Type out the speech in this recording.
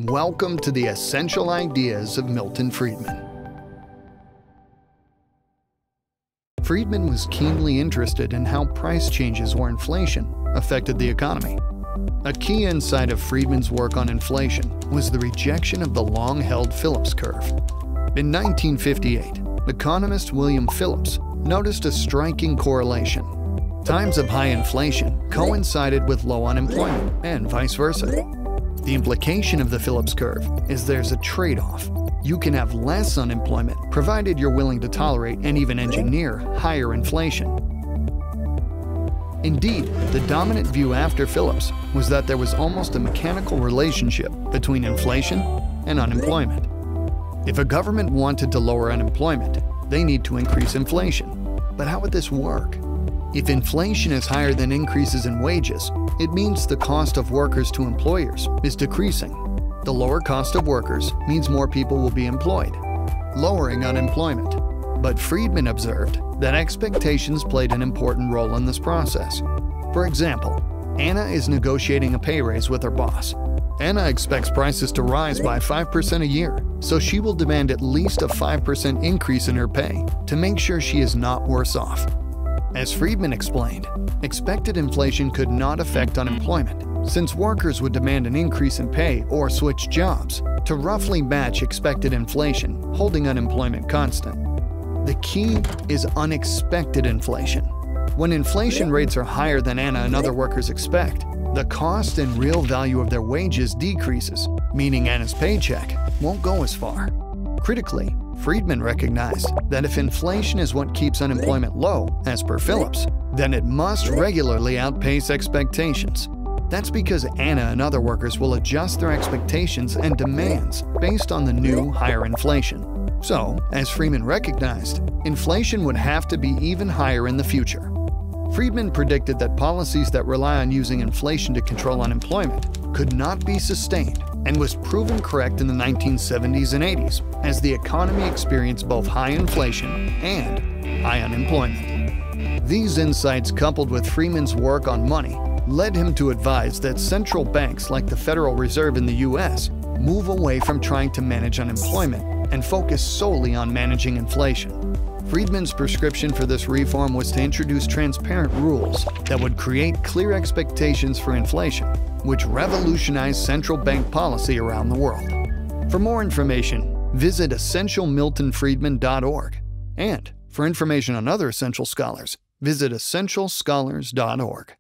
Welcome to the Essential Ideas of Milton Friedman. Friedman was keenly interested in how price changes or inflation affected the economy. A key insight of Friedman's work on inflation was the rejection of the long-held Phillips curve. In 1958, economist William Phillips noticed a striking correlation. Times of high inflation coincided with low unemployment, and vice versa. The implication of the Phillips curve is there's a trade-off. You can have less unemployment, provided you're willing to tolerate and even engineer higher inflation. Indeed, the dominant view after Phillips was that there was almost a mechanical relationship between inflation and unemployment. If a government wanted to lower unemployment, they need to increase inflation. But how would this work? If inflation is higher than increases in wages, it means the cost of workers to employers is decreasing. The lower cost of workers means more people will be employed, lowering unemployment. But Friedman observed that expectations played an important role in this process. For example, Anna is negotiating a pay raise with her boss. Anna expects prices to rise by 5% a year, so she will demand at least a 5% increase in her pay to make sure she is not worse off. As Friedman explained, expected inflation could not affect unemployment, since workers would demand an increase in pay or switch jobs to roughly match expected inflation, holding unemployment constant. The key is unexpected inflation. When inflation rates are higher than Anna and other workers expect, the cost and real value of their wages decreases, meaning Anna's paycheck won't go as far. Critically, Friedman recognized that if inflation is what keeps unemployment low, as per Phillips, then it must regularly outpace expectations. That's because Anna and other workers will adjust their expectations and demands based on the new, higher inflation. So, as Friedman recognized, inflation would have to be even higher in the future. Friedman predicted that policies that rely on using inflation to control unemployment could not be sustained, and was proven correct in the 1970s and 80s as the economy experienced both high inflation and high unemployment. These insights, coupled with Friedman's work on money, led him to advise that central banks like the Federal Reserve in the US move away from trying to manage unemployment and focus solely on managing inflation. Friedman's prescription for this reform was to introduce transparent rules that would create clear expectations for inflation, which revolutionized central bank policy around the world. For more information, visit essentialmiltonfriedman.org. And for information on other essential scholars, visit essentialscholars.org.